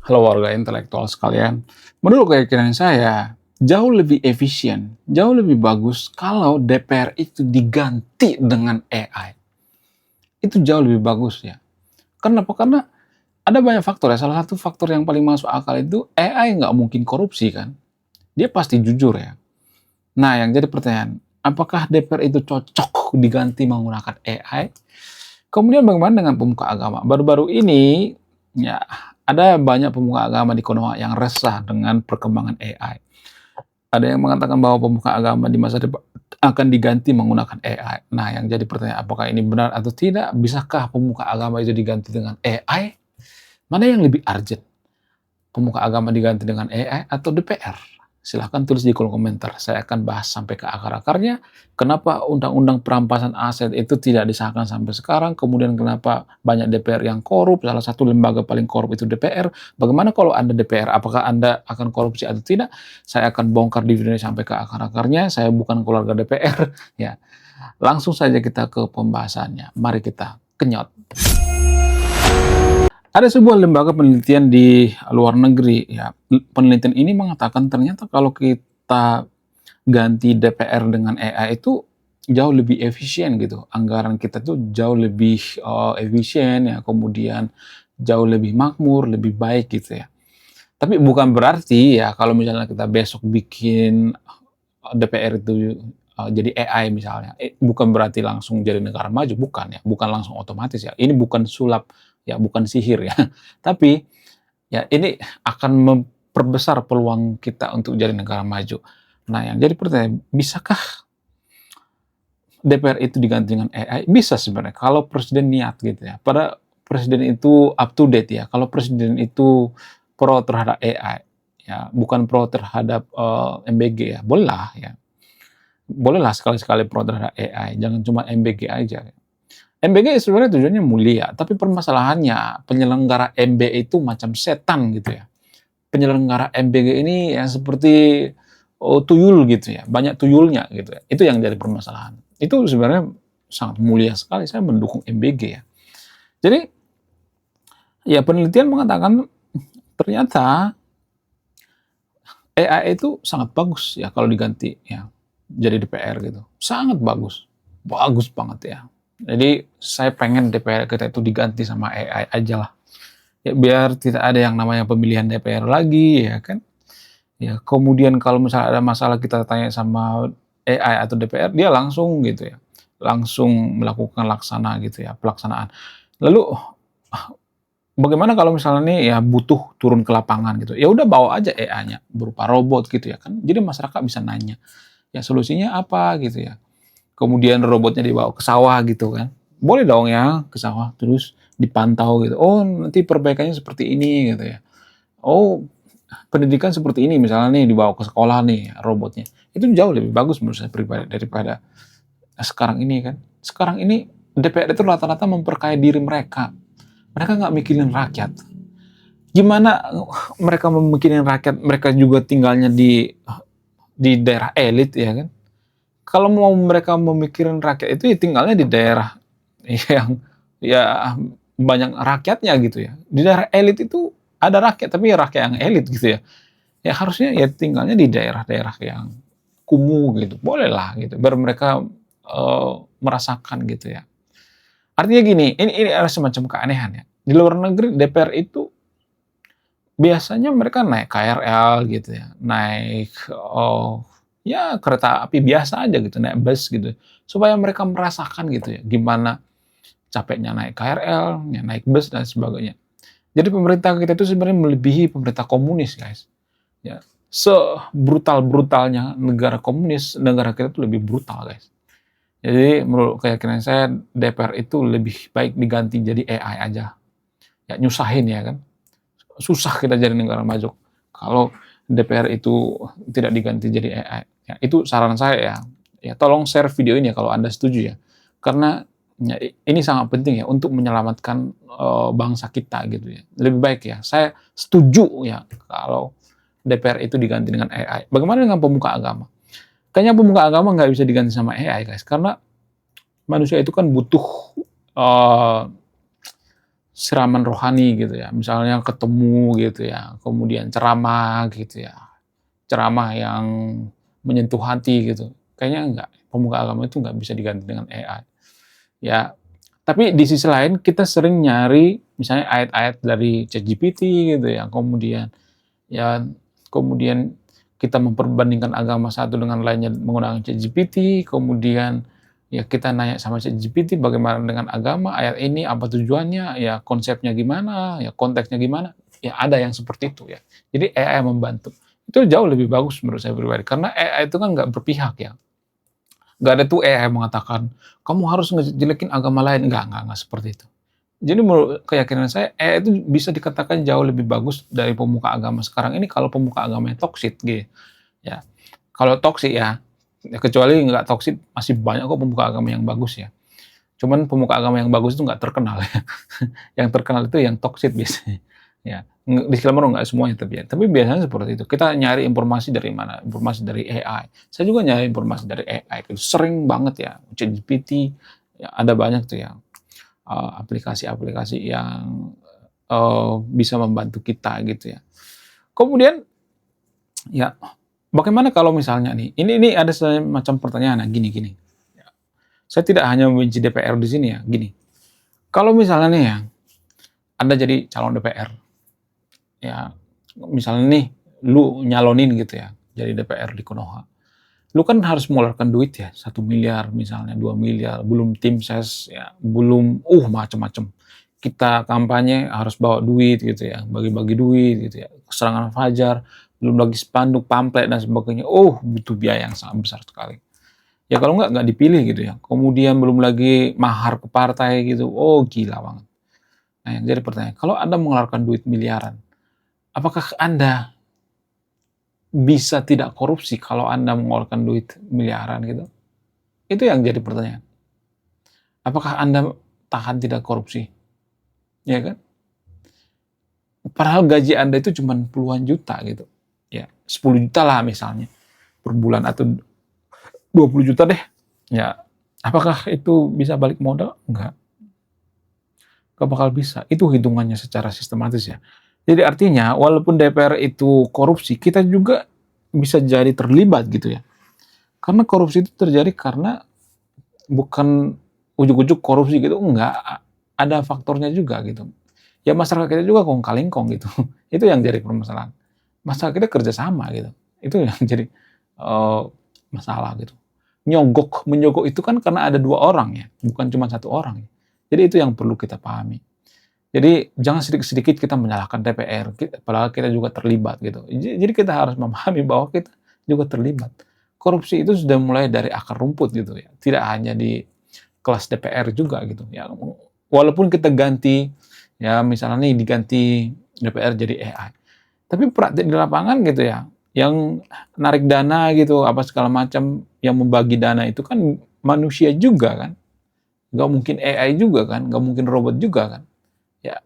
Halo warga intelektual sekalian, menurut keyakinan saya, jauh lebih efisien, jauh lebih bagus kalau DPR itu diganti dengan AI. Itu jauh lebih bagus ya. Kenapa? Karena ada banyak faktor ya. Salah satu faktor yang paling masuk akal itu AI nggak mungkin korupsi kan. Dia pasti jujur ya. Nah, yang jadi pertanyaan, apakah DPR itu cocok diganti menggunakan AI? Kemudian bagaimana dengan pemuka agama? Baru-baru ini ya ada banyak pemuka agama di Konoha yang resah dengan perkembangan AI. Ada yang mengatakan bahwa pemuka agama di masa depan akan diganti menggunakan AI. Nah, yang jadi pertanyaan, apakah ini benar atau tidak? Bisakah pemuka agama itu diganti dengan AI? Mana yang lebih urgent? Pemuka agama diganti dengan AI atau DPR? Silahkan tulis di kolom komentar. Saya akan bahas sampai ke akar-akarnya. Kenapa undang-undang perampasan aset itu tidak disahkan sampai sekarang? Kemudian kenapa banyak DPR yang korup? Salah satu lembaga paling korup itu DPR. Bagaimana kalau Anda DPR? Apakah Anda akan korupsi atau tidak? Saya akan bongkar di video ini sampai ke akar-akarnya. Saya bukan keluarga DPR. Ya, langsung saja kita ke pembahasannya. Mari kita kenyot. Ada sebuah lembaga penelitian di luar negeri, ya. Penelitian ini mengatakan ternyata kalau kita ganti DPR dengan AI itu jauh lebih efisien gitu. Anggaran kita tuh jauh lebih efisien ya, kemudian jauh lebih makmur, lebih baik gitu ya. Tapi bukan berarti ya kalau misalnya kita besok bikin DPR itu jadi AI misalnya, bukan berarti langsung jadi negara maju, bukan ya, bukan langsung otomatis ya. Ini bukan sulap ya, bukan sihir ya. Tapi ya ini akan memperbesar peluang kita untuk jadi negara maju. Nah, yang jadi pertanyaan, bisakah DPR itu diganti dengan AI? Bisa sebenarnya kalau presiden niat gitu ya. Pada presiden itu up to date ya. Kalau presiden itu pro terhadap AI ya, bukan pro terhadap MBG ya. Bolehlah ya. Bolehlah sekali-sekali pro terhadap AI, jangan cuma MBG aja. MBG sebenarnya tujuannya mulia, tapi permasalahannya penyelenggara MB itu macam setan gitu ya. Penyelenggara MBG ini yang seperti tuyul gitu ya, banyak tuyulnya gitu ya. Itu yang jadi permasalahan. Itu sebenarnya sangat mulia sekali, saya mendukung MBG ya. Jadi ya penelitian mengatakan ternyata AI itu sangat bagus ya kalau diganti ya jadi DPR gitu. Sangat bagus. Bagus banget ya. Jadi saya pengen DPR kita itu diganti sama AI aja lah. Ya biar tidak ada yang namanya pemilihan DPR lagi ya kan. Ya kemudian kalau misalnya ada masalah kita tanya sama AI atau DPR, dia langsung gitu ya. Langsung melakukan laksana gitu ya, pelaksanaan. Lalu bagaimana kalau misalnya nih ya butuh turun ke lapangan gitu. Ya udah bawa aja AI-nya berupa robot gitu ya kan. Jadi masyarakat bisa nanya, ya solusinya apa gitu ya. Kemudian robotnya dibawa ke sawah gitu kan. Boleh dong ya ke sawah terus dipantau gitu. Oh, nanti perbaikannya seperti ini gitu ya. Oh, pendidikan seperti ini misalnya nih dibawa ke sekolah nih robotnya. Itu jauh lebih bagus menurut saya pribadi daripada sekarang ini kan. Sekarang ini DPR itu rata-rata memperkaya diri mereka. Mereka nggak mikirin rakyat. Gimana mereka memikirin rakyat? Mereka juga tinggalnya di daerah elit ya kan. Kalau mau mereka memikirin rakyat itu ya tinggalnya di daerah yang ya banyak rakyatnya gitu ya. Di daerah elit itu ada rakyat tapi ya rakyat yang elit gitu ya. Ya harusnya ya tinggalnya di daerah-daerah yang kumuh gitu. Bolehlah gitu biar mereka merasakan gitu ya. Artinya gini, ini ada semacam keanehan ya. Di luar negeri DPR itu biasanya mereka naik KRL gitu ya, naik ya kereta api biasa aja gitu, naik bus gitu. Supaya mereka merasakan gitu ya, gimana capeknya naik KRL, ya naik bus dan sebagainya. Jadi pemerintah kita itu sebenarnya melebihi pemerintah komunis, guys. Ya, sebrutal-brutalnya negara komunis, negara kita itu lebih brutal, guys. Jadi menurut keyakinan saya DPR itu lebih baik diganti jadi AI aja. Ya nyusahin ya kan. Susah kita jadi negara maju kalau DPR itu tidak diganti jadi AI. Ya, itu saran saya ya. Ya tolong share video ini ya kalau Anda setuju ya. Karena ya, ini sangat penting ya untuk menyelamatkan bangsa kita gitu ya. Lebih baik ya. Saya setuju ya kalau DPR itu diganti dengan AI. Bagaimana dengan pemuka agama? Kayaknya pemuka agama nggak bisa diganti sama AI guys. Karena manusia itu kan butuh siraman rohani gitu ya, misalnya ketemu gitu ya, kemudian ceramah gitu ya, ceramah yang menyentuh hati gitu, kayaknya enggak, pemuka agama itu nggak bisa diganti dengan AI. Ya, tapi di sisi lain kita sering nyari misalnya ayat-ayat dari ChatGPT gitu ya, ya kemudian kita memperbandingkan agama satu dengan lainnya menggunakan ChatGPT, kemudian ya kita nanya sama ChatGPT bagaimana dengan agama, ayat ini apa tujuannya, ya konsepnya gimana, ya konteksnya gimana, ya ada yang seperti itu ya. Jadi AI membantu. Itu jauh lebih bagus menurut saya pribadi, karena AI itu kan nggak berpihak ya. Nggak ada tuh AI mengatakan, kamu harus ngejelekin agama lain, nggak seperti itu. Jadi menurut keyakinan saya, AI itu bisa dikatakan jauh lebih bagus dari pemuka agama sekarang ini kalau pemuka agamanya toksik gitu ya. Kalau toksik ya, ya kecuali nggak toksik masih banyak kok pemuka agama yang bagus ya. Cuman pemuka agama yang bagus itu nggak terkenal ya. Yang terkenal itu yang toksik biasanya. Ya, disclaimer nggak semuanya tapi biasanya seperti itu. Kita nyari informasi dari mana? Informasi dari AI. Saya juga nyari informasi dari AI. Itu sering banget ya, ChatGPT, ya ada banyak tuh ya aplikasi-aplikasi yang bisa membantu kita gitu ya. Kemudian ya bagaimana kalau misalnya nih, ini ada semacam pertanyaan, nah gini. Ya, saya tidak hanya membenci DPR di sini ya, gini. Kalau misalnya nih ya, Anda jadi calon DPR, ya misalnya nih, lu nyalonin gitu ya, jadi DPR di Konoha. Lu kan harus mengeluarkan duit ya, 1 miliar misalnya, 2 miliar, belum tim ses, ya, belum, macem-macem. Kita kampanye harus bawa duit gitu ya, bagi-bagi duit gitu ya, serangan fajar, belum lagi spanduk, pamflet dan sebagainya. Butuh biaya yang sangat besar sekali. Ya kalau nggak dipilih gitu ya. Kemudian belum lagi mahar ke partai gitu. Gila banget. Nah, yang jadi pertanyaan, kalau Anda mengeluarkan duit miliaran, apakah Anda bisa tidak korupsi kalau Anda mengeluarkan duit miliaran gitu? Itu yang jadi pertanyaan. Apakah Anda tahan tidak korupsi? Ya kan? Padahal gaji Anda itu cuma puluhan juta gitu. Ya, 10 juta lah misalnya per bulan atau 20 juta deh. Ya, apakah itu bisa balik modal? Enggak. Enggak bakal bisa. Itu hitungannya secara sistematis ya. Jadi artinya walaupun DPR itu korupsi, kita juga bisa jadi terlibat gitu ya. Karena korupsi itu terjadi karena bukan ujuk-ujuk korupsi gitu, enggak. Ada faktornya juga gitu. Ya masyarakat kita juga kong kali kong gitu. Itu yang jadi permasalahan. Masyarakat kita kerjasama gitu. Itu yang jadi masalah gitu. Menyogok itu kan karena ada 2 orang ya, bukan cuma 1 orang. Jadi itu yang perlu kita pahami. Jadi jangan sedikit-sedikit kita menyalahkan DPR, padahal kita juga terlibat gitu. Jadi kita harus memahami bahwa kita juga terlibat. Korupsi itu sudah mulai dari akar rumput gitu ya, tidak hanya di kelas DPR juga gitu ya. Walaupun kita ganti, ya misalnya nih diganti DPR jadi AI, tapi praktik di lapangan gitu ya, yang narik dana gitu, apa segala macam, yang membagi dana itu kan manusia juga kan, nggak mungkin AI juga kan, nggak mungkin robot juga kan. Ya,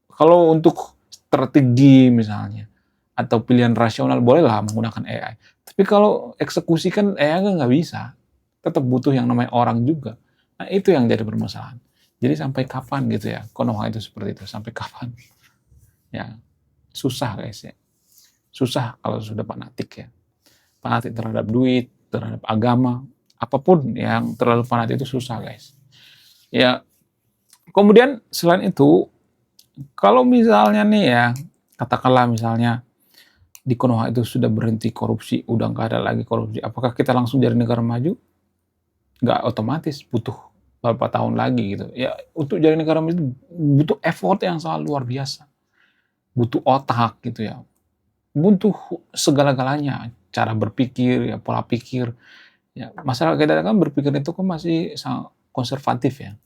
kalau untuk strategi misalnya, atau pilihan rasional bolehlah menggunakan AI. Tapi kalau eksekusi kan AI kan nggak bisa. Tetap butuh yang namanya orang juga. Nah itu yang jadi permasalahan. Jadi sampai kapan gitu ya, Konoha itu seperti itu, sampai kapan? Ya, susah guys ya. Susah kalau sudah fanatik ya. Fanatik terhadap duit, terhadap agama, apapun yang terlalu fanatik itu susah guys. Ya, kemudian selain itu, kalau misalnya nih ya, katakanlah misalnya di Konoha itu sudah berhenti korupsi, udah nggak ada lagi korupsi, apakah kita langsung jadi negara maju? Nggak otomatis, butuh beberapa tahun lagi gitu. Ya, untuk jadi negara maju itu butuh effort yang sangat luar biasa. Butuh otak gitu ya. Butuh segala-galanya, cara berpikir, ya pola pikir. Ya, masyarakat kita kan berpikir itu kan masih sangat konservatif ya,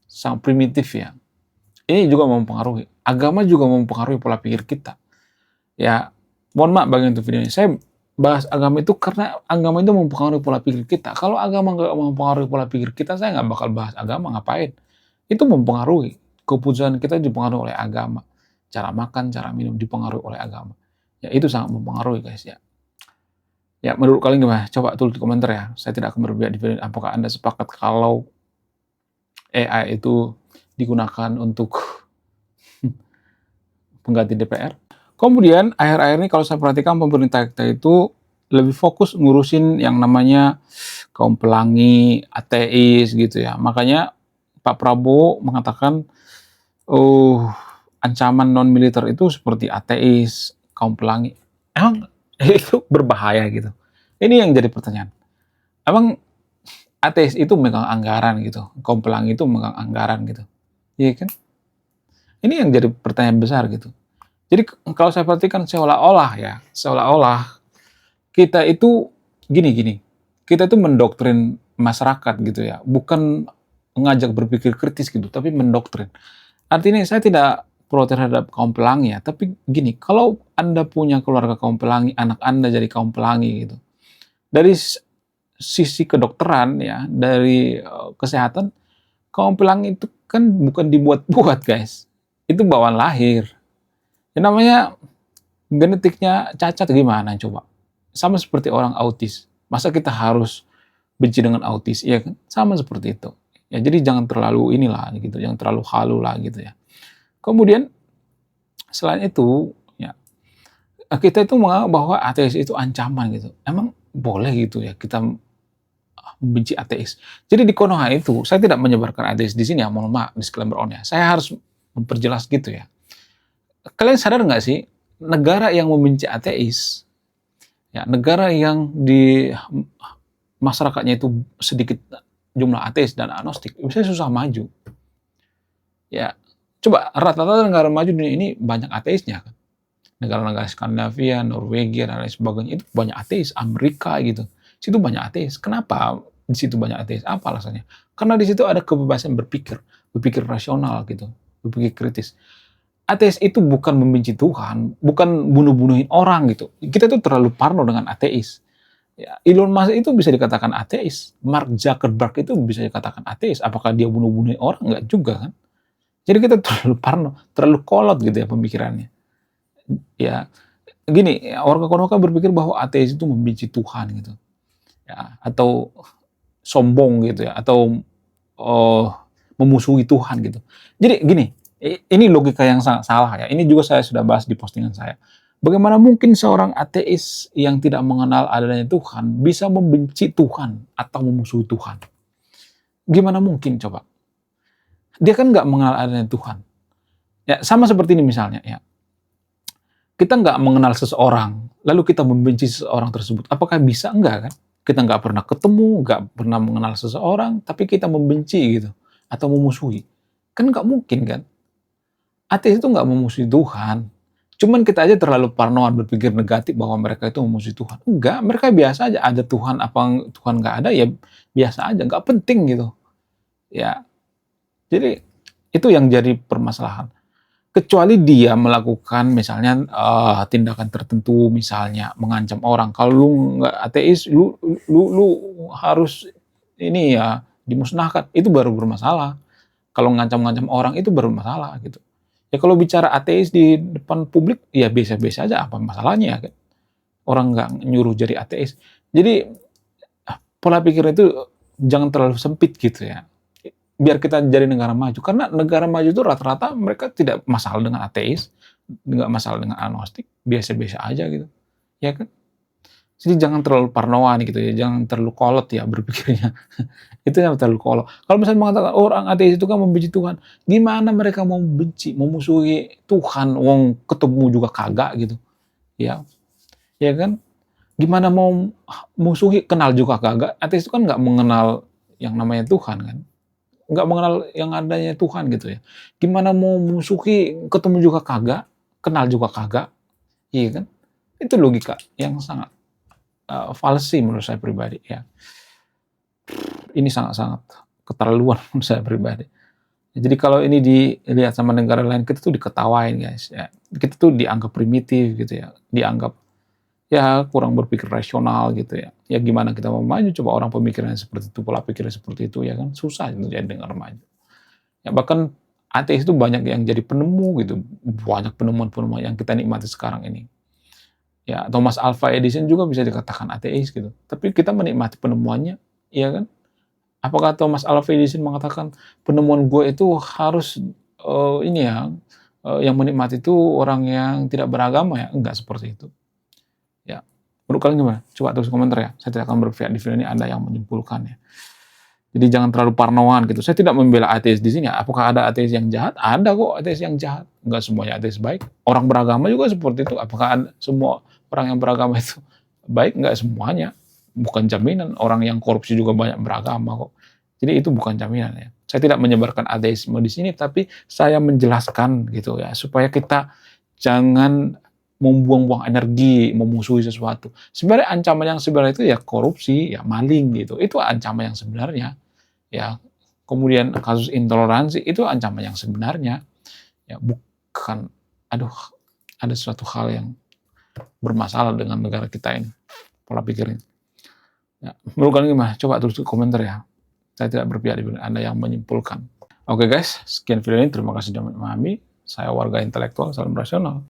sangat primitif ya. Ini juga mempengaruhi. Agama juga mempengaruhi pola pikir kita. Ya, mohon maaf bagi untuk videonya. Saya bahas agama itu karena agama itu mempengaruhi pola pikir kita. Kalau agama nggak mempengaruhi pola pikir kita, saya nggak bakal bahas agama, ngapain? Itu mempengaruhi. Keputusan kita dipengaruhi oleh agama. Cara makan, cara minum dipengaruhi oleh agama. Ya, itu sangat mempengaruhi guys ya. Ya, menurut kalian gimana? Coba tulis di komentar ya. Saya tidak akan berpihak di video. Apakah Anda sepakat kalau AI itu digunakan untuk pengganti DPR. Kemudian akhir-akhir ini kalau saya perhatikan pemerintah kita itu lebih fokus ngurusin yang namanya kaum pelangi, ateis gitu ya. Makanya Pak Prabowo mengatakan, oh, ancaman non militer itu seperti ateis, kaum pelangi. Emang itu berbahaya gitu. Ini yang jadi pertanyaan. Emang ateis itu megang anggaran gitu, kaum pelangi itu megang anggaran gitu. Iya kan? Ini yang jadi pertanyaan besar gitu. Jadi kalau saya perhatikan seolah-olah kita itu gini-gini. Kita itu mendoktrin masyarakat gitu ya, bukan mengajak berpikir kritis gitu, tapi mendoktrin. Artinya saya tidak pro terhadap kaum pelangi ya, tapi gini, kalau Anda punya keluarga kaum pelangi, anak Anda jadi kaum pelangi gitu, dari sisi kedokteran ya, dari kesehatan, kaum pelangi itu kan bukan dibuat-buat guys, itu bawaan lahir. Yang namanya genetiknya cacat gimana coba? Sama seperti orang autis. Masa kita harus benci dengan autis? Iya kan? Sama seperti itu. Ya, jadi jangan terlalu inilah gitu, jangan terlalu halu lah gitu ya. Kemudian selain itu ya kita itu menganggap bahwa ateis itu ancaman gitu. Emang boleh gitu ya kita membenci ateis. Jadi di Konoha itu saya tidak menyebarkan ateis di sini ya, mohon maaf disclaimer on ya. Saya harus memperjelas gitu ya. Kalian sadar nggak sih negara yang membenci ateis, ya negara yang di masyarakatnya itu sedikit jumlah ateis dan agnostik, bisa susah maju. Ya, coba rata-rata negara maju dunia ini banyak ateisnya kan. Negara-negara Skandinavia, Norwegia dan lain sebagainya itu banyak ateis. Amerika gitu, situ banyak ateis. Kenapa di situ banyak ateis? Apa alasannya? Karena di situ ada kebebasan berpikir, berpikir rasional gitu, berpikir kritis. Ateis itu bukan membenci Tuhan, bukan bunuh-bunuhin orang gitu. Kita tuh terlalu parno dengan ateis. Ya, Elon Musk itu bisa dikatakan ateis. Mark Zuckerberg itu bisa dikatakan ateis. Apakah dia bunuh-bunuhin orang? Enggak juga kan. Jadi kita terlalu parno, terlalu kolot gitu ya pemikirannya. Ya, gini, orang Konoha berpikir bahwa ateis itu membenci Tuhan gitu. Ya, atau sombong gitu ya, atau memusuhi Tuhan gitu. Jadi gini, ini logika yang sangat salah ya. Ini juga saya sudah bahas di postingan saya. Bagaimana mungkin seorang ateis yang tidak mengenal adanya Tuhan bisa membenci Tuhan atau memusuhi Tuhan? Gimana mungkin coba? Dia kan nggak mengenal adanya Tuhan. Ya sama seperti ini misalnya ya. Kita nggak mengenal seseorang, lalu kita membenci seseorang tersebut. Apakah bisa? Enggak kan? Kita nggak pernah ketemu, nggak pernah mengenal seseorang, tapi kita membenci gitu atau memusuhi. Kan nggak mungkin kan? Ateis itu nggak memusuhi Tuhan. Cuman kita aja terlalu parnoan berpikir negatif bahwa mereka itu memusuhi Tuhan. Enggak, mereka biasa aja. Ada Tuhan apa Tuhan nggak ada ya biasa aja, nggak penting gitu. Ya, jadi itu yang jadi permasalahan. Kecuali dia melakukan misalnya tindakan tertentu, misalnya mengancam orang. Kalau lu nggak ateis, lu harus ini ya dimusnahkan. Itu baru bermasalah. Kalau ngancam-ngancam orang itu baru masalah gitu. Ya kalau bicara ateis di depan publik, ya biasa-biasa aja, apa masalahnya kan? Orang nggak nyuruh jadi ateis. Jadi pola pikir itu jangan terlalu sempit gitu ya. Biar kita jadi negara maju. Karena negara maju itu rata-rata mereka tidak masalah dengan ateis, nggak masalah dengan agnostik, biasa-biasa aja gitu. Ya kan? Jadi jangan terlalu parnoan gitu ya, jangan terlalu kolot ya berpikirnya. Itu yang terlalu kolot. Kalau misalnya mengatakan orang ateis itu kan membenci Tuhan, gimana mereka mau benci, memusuhi Tuhan, wong ketemu juga kagak gitu. Ya, ya kan? Gimana mau musuhi, kenal juga kagak. Ateis itu kan nggak mengenal yang namanya Tuhan kan. Nggak mengenal yang adanya Tuhan gitu ya. Gimana mau musuhi, ketemu juga kagak, kenal juga kagak. Iya kan? Itu logika yang sangat falsi menurut saya pribadi ya. Ini sangat-sangat keterlaluan menurut saya pribadi. Jadi kalau ini dilihat sama negara lain, kita tuh diketawain guys ya. Kita tuh dianggap primitif gitu ya. Dianggap ya kurang berpikir rasional gitu ya. Ya gimana kita mau maju, coba orang pemikirannya seperti itu, pola pikirnya seperti itu ya kan. Susah itu jadi negara maju. Ya bahkan ateis itu banyak yang jadi penemu gitu. Banyak penemuan-penemuan yang kita nikmati sekarang ini. Ya, Thomas Alva Edison juga bisa dikatakan ateis gitu. Tapi kita menikmati penemuannya, iya kan? Apakah Thomas Alva Edison mengatakan penemuan gue itu harus ini ya yang menikmati itu orang yang tidak beragama ya? Enggak seperti itu. Ya, menurut kalian gimana? Coba tulis komentar ya. Saya tidak akan berpihak di video ini, Anda yang menyimpulkannya. Jadi jangan terlalu parnoan gitu. Saya tidak membela ateis di sini. Apakah ada ateis yang jahat? Ada kok ateis yang jahat. Enggak semuanya ateis baik. Orang beragama juga seperti itu. Apakah ada semua orang yang beragama itu baik? Enggak semuanya. Bukan jaminan. Orang yang korupsi juga banyak beragama kok. Jadi itu bukan jaminan ya. Saya tidak menyebarkan ateisme di sini, tapi saya menjelaskan gitu ya, supaya kita jangan membuang-buang energi, memusuhi sesuatu. Sebenarnya ancaman yang sebenarnya itu ya korupsi, ya maling gitu. Itu ancaman yang sebenarnya. Ya, kemudian kasus intoleransi itu ancaman yang sebenarnya. Ya, bukan, aduh, ada suatu hal yang bermasalah dengan negara kita ini. Pola pikirnya. Ya, menurut kalian gimana? Coba tulis di komentar ya. Saya tidak berpihak di video, Anda yang menyimpulkan. Oke guys, sekian video ini. Terima kasih sudah memahami. Saya warga intelektual, salam rasional.